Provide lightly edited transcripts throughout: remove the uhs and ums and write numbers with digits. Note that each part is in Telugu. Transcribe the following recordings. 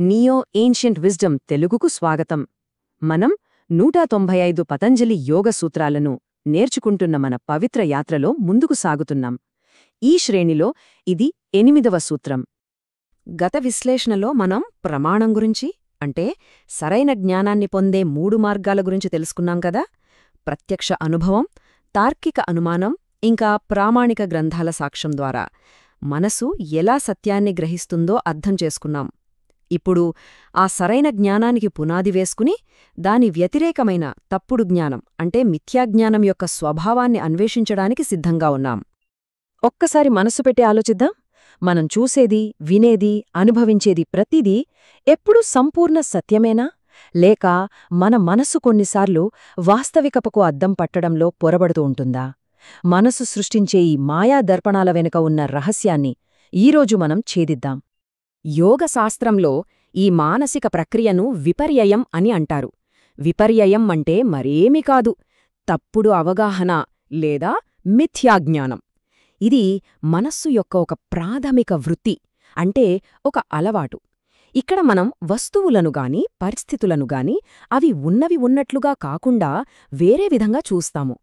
నియో ఏన్షియంట్ విజ్డమ్ తెలుగుకు స్వాగతం. మనం 195 పతంజలి యోగ సూత్రాలను నేర్చుకుంటున్న మన పవిత్ర యాత్రలో ముందుకు సాగుతున్నాం. ఈ శ్రేణిలో ఇది 8వ సూత్రం. గత విశ్లేషణలో మనం ప్రమాణం గురించి, అంటే సరైన జ్ఞానాన్ని పొందే 3 మార్గాల గురించి తెలుసుకున్నాం కదా. ప్రత్యక్ష అనుభవం, తార్కిక అనుమానం, ఇంకా ప్రామాణిక గ్రంథాల సాక్ష్యం ద్వారా మనసు ఎలా సత్యాన్ని గ్రహిస్తుందో అర్థం చేసుకున్నాం. ఇప్పుడు ఆ సరైన జ్ఞానానికి పునాది వేసుకుని దాని వ్యతిరేకమైన తప్పుడు జ్ఞానం, అంటే మిథ్యాజ్ఞానం యొక్క స్వభావాన్ని అన్వేషించడానికి సిద్ధంగా ఉన్నాం. ఒక్కసారి మనసు పెట్టి ఆలోచిద్దాం. మనం చూసేది, వినేది, అనుభవించేది ప్రతిదీ ఎప్పుడూ సంపూర్ణ సత్యమేనా, లేక మన మనసు కొన్నిసార్లు వాస్తవికతకు అద్దం పట్టడంలో పొరబడుతూ ఉంటుందా? మనసు సృష్టించే ఈ మాయా దర్పణాల వెనుక ఉన్న రహస్యాన్ని ఈరోజు మనం ఛేదిద్దాం. యోగశాస్త్రంలో ఈ మానసిక ప్రక్రియను విపర్యయం అని అంటారు. విపర్యయం అంటే మరేమీ కాదు, తప్పుడు అవగాహన లేదా మిథ్యాజ్ఞానం. ఇది మనస్సు యొక్క ఒక ప్రాథమిక వృత్తి, అంటే ఒక అలవాటు. ఇక్కడ మనం వస్తువులను గాని పరిస్థితులను గాని అవి ఉన్నవి ఉన్నట్లుగా కాకుండా వేరే విధంగా చూస్తాము.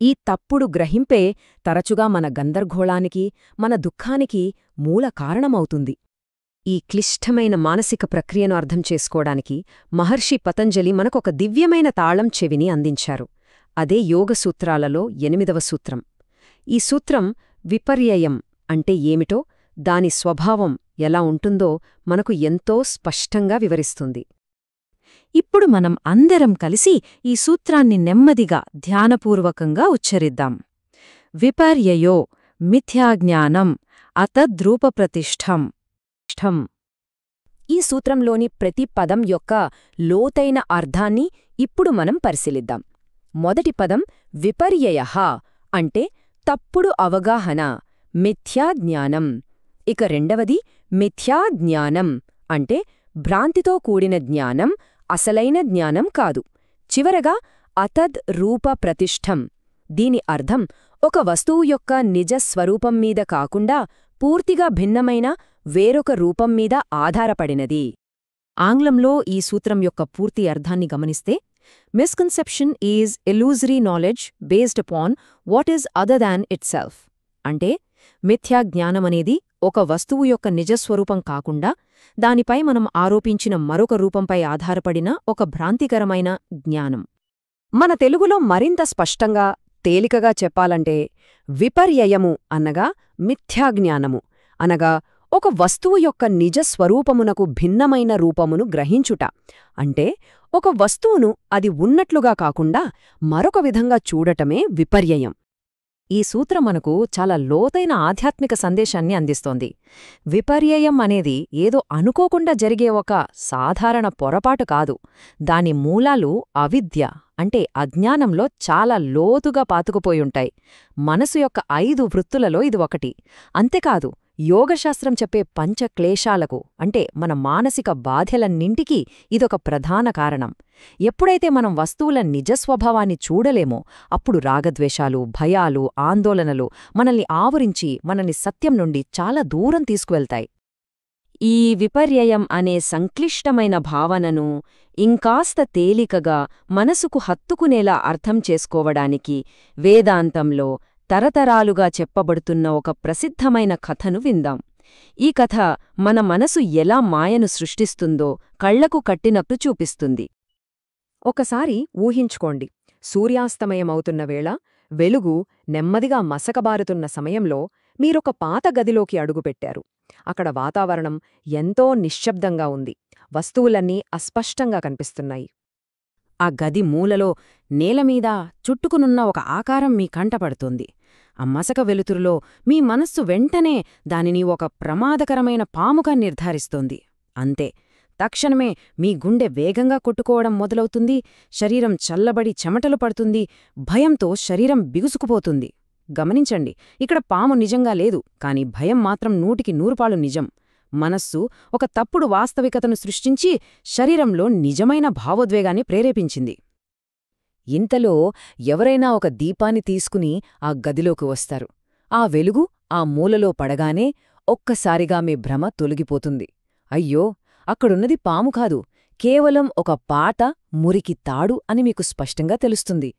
ఈ తప్పుడు గ్రహింపే తరచుగా మన గందరగోళానికి, మన దుఃఖానికి మూల కారణమవుతుంది. ఈ క్లిష్టమైన మానసిక ప్రక్రియను అర్థం చేసుకోవడానికి మహర్షి పతంజలి మనకొక దివ్యమైన తాళం చెవిని అందించారు. అదే యోగసూత్రాలలో 8వ సూత్రం. ఈ సూత్రం విపర్యయం అంటే ఏమిటో, దాని స్వభావం ఎలా ఉంటుందో మనకు ఎంతో స్పష్టంగా వివరిస్తుంది. ఇప్పుడు మనం అందరం కలిసి ఈ సూత్రాన్ని నెమ్మదిగా ధ్యానపూర్వకంగా ఉచ్చరిద్దాం. విపర్యయో మిథ్యాజ్ఞానం అతద్రూపప్రతిష్ఠం. ఈ సూత్రంలోని ప్రతి పదం యొక్క లోతైన అర్థాన్ని ఇప్పుడు మనం పరిశీలిద్దాం. మొదటి పదం విపర్యయః అంటే తప్పుడు అవగాహన, మిథ్యాజ్ఞానం. ఇక రెండవది మిథ్యాజ్ఞానం అంటే భ్రాంతితో కూడిన జ్ఞానం, అసలైన జ్ఞానం కాదు. చివరగా అతద్ రూప ప్రతిష్ఠం. దీని అర్థం ఒక వస్తువు యొక్క నిజ స్వరూపం మీద కాకుండా పూర్తిగా భిన్నమైన వేరొక రూపం మీద ఆధారపడినది. ఆంగ్లంలో ఈ సూత్రం యొక్క పూర్తి అర్థాన్ని గమనిస్తే, misconception is illusory knowledge based upon what is other than itself. అంటే మిథ్యాజ్ఞానమనేది ఒక వస్తువు యొక్క నిజస్వరూపం కాకుండా దానిపై మనం ఆరోపించిన మరొక రూపంపై ఆధారపడిన ఒక భ్రాంతికరమైన జ్ఞానం. మన తెలుగులో మరింత స్పష్టంగా, తేలికగా చెప్పాలంటే విపర్యయము అనగా మిథ్యాజ్ఞానము అనగా ఒక వస్తువు యొక్క నిజస్వరూపమునకు భిన్నమైన రూపమును గ్రహించుట. అంటే ఒక వస్తువును అది ఉన్నట్లుగా కాకుండా మరొక విధంగా చూడటమే విపర్యయం. ఈ సూత్రం మనకు చాలా లోతైన ఆధ్యాత్మిక సందేశాన్ని అందిస్తోంది. విపర్యయం అనేది ఏదో అనుకోకుండా జరిగే ఒక సాధారణ పొరపాటు కాదు. దాని మూలాలు అవిద్య, అంటే అజ్ఞానంలో చాలా లోతుగా పాతుకుపోయుంటాయి. మనసు యొక్క 5 వృత్తులలో ఇది ఒకటి. అంతేకాదు, యోగశాస్త్రం చెప్పే పంచక్లేశాలకు, అంటే మన మానసిక బాధలన్నింటికీ ఇదొక ప్రధాన కారణం. ఎప్పుడైతే మనం వస్తువుల నిజస్వభావాన్ని చూడలేమో అప్పుడు రాగద్వేషాలు, భయాలు, ఆందోళనలు మనల్ని ఆవరించి మనల్ని సత్యం నుండి చాలా దూరం తీసుకువెళ్తాయి. ఈ విపర్యయం అనే సంక్లిష్టమైన భావనను ఇంకాస్త తేలికగా మనసుకు హత్తుకునేలా అర్థం చేసుకోవడానికి వేదాంతంలో తరతరాలుగా చెప్పబడుతున్న ఒక ప్రసిద్ధమైన కథను విందాం. ఈ కథ మన మనసు ఎలా మాయను సృష్టిస్తుందో కళ్లకు కట్టినట్టు చూపిస్తుంది. ఒకసారి ఊహించుకోండి, సూర్యాస్తమయమవుతున్న వేళ, వెలుగు నెమ్మదిగా మసకబారుతున్న సమయంలో మీరొక పాత గదిలోకి అడుగుపెట్టారు. అక్కడ వాతావరణం ఎంతో నిశ్శబ్దంగా ఉంది. వస్తువులన్నీ అస్పష్టంగా కనిపిస్తున్నాయి. ఆ గది మూలలో నేలమీద చుట్టుకునున్న ఒక ఆకారం మీ కంటపడుతుంది. ఆ మసక వెలుతురులో మీ మనస్సు వెంటనే దానిని ఒక ప్రమాదకరమైన పాముగా నిర్ధారిస్తోంది. అంతే, తక్షణమే మీ గుండె వేగంగా కొట్టుకోవడం మొదలవుతుంది. శరీరం చల్లబడి చెమటలు పడుతుంది. భయంతో శరీరం బిగుసుకుపోతుంది. గమనించండి, ఇక్కడ పాము నిజంగా లేదు, కాని భయం మాత్రం 100% నిజం. మనస్సు ఒక తప్పుడు వాస్తవికతను సృష్టించి శరీరంలో నిజమైన భావోద్వేగాన్ని ప్రేరేపించింది. ఇంతలో ఎవరైనా ఒక దీపాన్ని తీసుకుని ఆ గదిలోకి వస్తారు. ఆ వెలుగు ఆ మూలలో పడగానే ఒక్కసారిగా మీ భ్రమ తొలగిపోతుంది. అయ్యో, అక్కడున్నది పాము కాదు, కేవలం ఒక పాత మురికి తాడు అని మీకు స్పష్టంగా తెలుస్తుంది.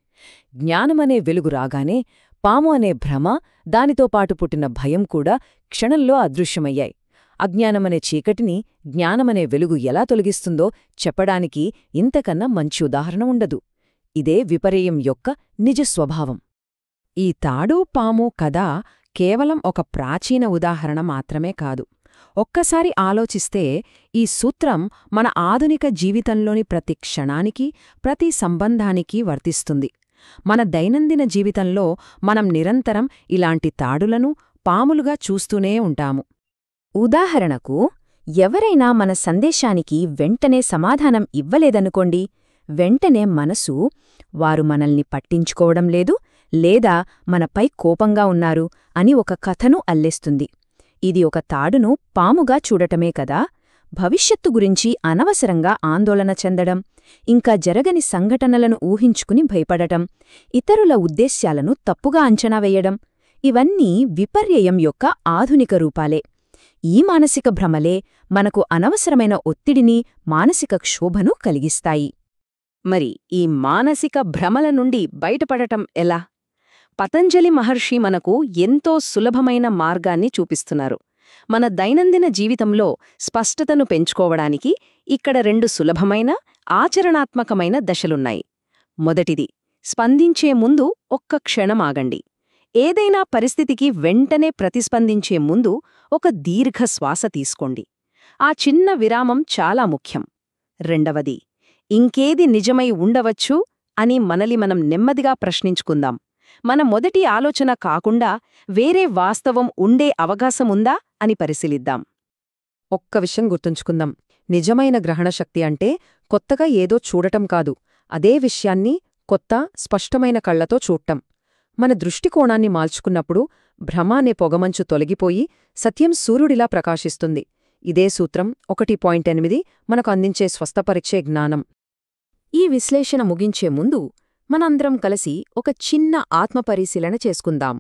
జ్ఞానమనే వెలుగు రాగానే పాము అనే భ్రమ, దానితో పాటు పుట్టిన భయం కూడా క్షణంలో అదృశ్యమయ్యాయి. అజ్ఞానమనే చీకటిని జ్ఞానమనే వెలుగు ఎలా తొలగిస్తుందో చెప్పడానికి ఇంతకన్నా మంచి ఉదాహరణ ఉండదు. ఇదే విపర్యం యొక్క నిజ స్వభావం. ఈ తాడు పాము కథ కేవలం ఒక ప్రాచీన ఉదాహరణ మాత్రమే కాదు. ఒక్కసారి ఆలోచిస్తే ఈ సూత్రం మన ఆధునిక జీవితంలోని ప్రతి క్షణానికి, ప్రతి సంబంధానికి వర్తిస్తుంది. మన దైనందిన జీవితంలో మనం నిరంతరం ఇలాంటి తాడులను పాములుగా చూస్తూనే ఉంటాము. ఉదాహరణకు, ఎవరైనా మన సందేశానికి వెంటనే సమాధానం ఇవ్వలేదనుకోండి, వెంటనే మనసు వారు మనల్ని పట్టించుకోవడం లేదు లేదా మనపై కోపంగా ఉన్నారు అని ఒక కథను అల్లేస్తుంది. ఇది ఒక తాడును పాముగా చూడటమే కదా, భవిష్యత్తు గురించి అనవసరంగా ఆందోళన చెందడం, ఇంకా జరగని సంఘటనలను ఊహించుకుని భయపడటం, ఇతరుల ఉద్దేశ్యాలను తప్పుగా అంచనా వేయడం, ఇవన్నీ విపర్యయం యొక్క ఆధునిక రూపాలే. ఈ మానసిక భ్రమలే మనకు అనవసరమైన ఒత్తిడిని, మానసిక క్షోభను కలిగిస్తాయి. మరి ఈ మానసిక భ్రమల నుండి బయటపడటం ఎలా? పతంజలి మహర్షి మనకు ఎంతో సులభమైన మార్గాన్ని చూపిస్తున్నారు. మన దైనందిన జీవితంలో స్పష్టతను పెంచుకోవడానికి ఇక్కడ 2 సులభమైన, ఆచరణాత్మకమైన దశలున్నాయి. మొదటిది, స్పందించే ముందు ఒక్క క్షణం ఆగండి. ఏదైనా పరిస్థితికి వెంటనే ప్రతిస్పందించే ముందు ఒక దీర్ఘ శ్వాస తీసుకోండి. ఆ చిన్న విరామం చాలా ముఖ్యం. రెండవది, ఇంకేది నిజమై ఉండవచ్చు అని మనల్ని మనం నెమ్మదిగా ప్రశ్నించుకుందాం. మన మొదటి ఆలోచన కాకుండా వేరే వాస్తవం ఉండే అవకాశముందా అని పరిశీలిద్దాం. ఒక్క విషయం గుర్తుంచుకుందాం. నిజమైన గ్రహణశక్తి అంటే కొత్తగా ఏదో చూడటం కాదు, అదే విషయాన్ని కొత్త, స్పష్టమైన కళ్లతో చూడటం. మన దృష్టికోణాన్ని మార్చుకున్నప్పుడు భ్రమ అనే పొగమంచు తొలగిపోయి సత్యం సూర్యుడిలా ప్రకాశిస్తుంది. ఇదే సూత్రం 1.8 మనకు అందించే స్వస్థపరిచే జ్ఞానం. ఈ విశ్లేషణ ముగించే ముందు మనందరం కలిసి ఒక చిన్న ఆత్మపరిశీలన చేసుకుందాం.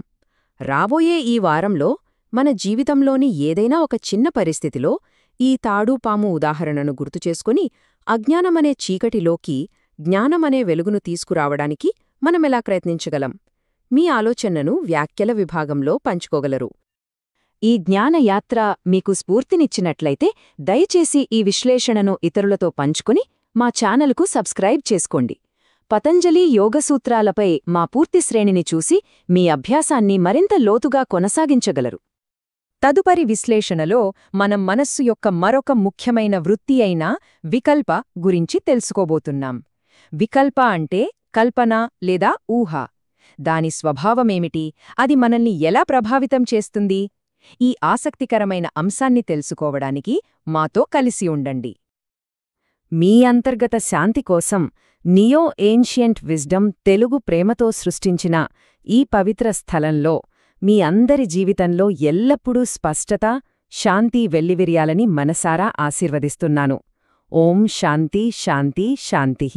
రాబోయే ఈ వారంలో మన జీవితంలోని ఏదైనా ఒక చిన్న పరిస్థితిలో ఈ తాడుపాము ఉదాహరణను గుర్తుచేసుకుని అజ్ఞానమనే చీకటిలోకి జ్ఞానమనే వెలుగును తీసుకురావడానికి మనమెలా ప్రయత్నించగలం? మీ ఆలోచనను వ్యాఖ్యల విభాగంలో పంచుకోగలరు. ఈ జ్ఞానయాత్ర మీకు స్ఫూర్తినిచ్చినట్లయితే దయచేసి ఈ విశ్లేషణను ఇతరులతో పంచుకుని మా ఛానల్కు సబ్స్క్రైబ్ చేసుకోండి. పతంజలి యోగసూత్రాలపై మా పూర్తి శ్రేణిని చూసి మీ అభ్యాసాన్ని మరింత లోతుగా కొనసాగించగలరు. తదుపరి విశ్లేషణలో మనం మనస్సు యొక్క మరొక ముఖ్యమైన వృత్తి అయిన వికల్ప గురించి తెలుసుకోబోతున్నాం. వికల్ప అంటే కల్పన లేదా ఊహ. దాని స్వభావమేమిటి? అది మనల్ని ఎలా ప్రభావితం చేస్తుంది? ఈ ఆసక్తికరమైన అంశాన్ని తెలుసుకోవడానికి మాతో కలిసి ఉండండి. మీ అంతర్గత శాంతి కోసం నియో ఏన్షియంట్ విజ్డమ్ తెలుగు ప్రేమతో సృష్టించిన ఈ పవిత్ర స్థలంలో మీ అందరి జీవితంలో ఎల్లప్పుడూ స్పష్టత, శాంతి వెల్లివిరియాలని మనసారా ఆశీర్వదిస్తున్నాను. ఓం శాంతి శాంతి శాంతిః.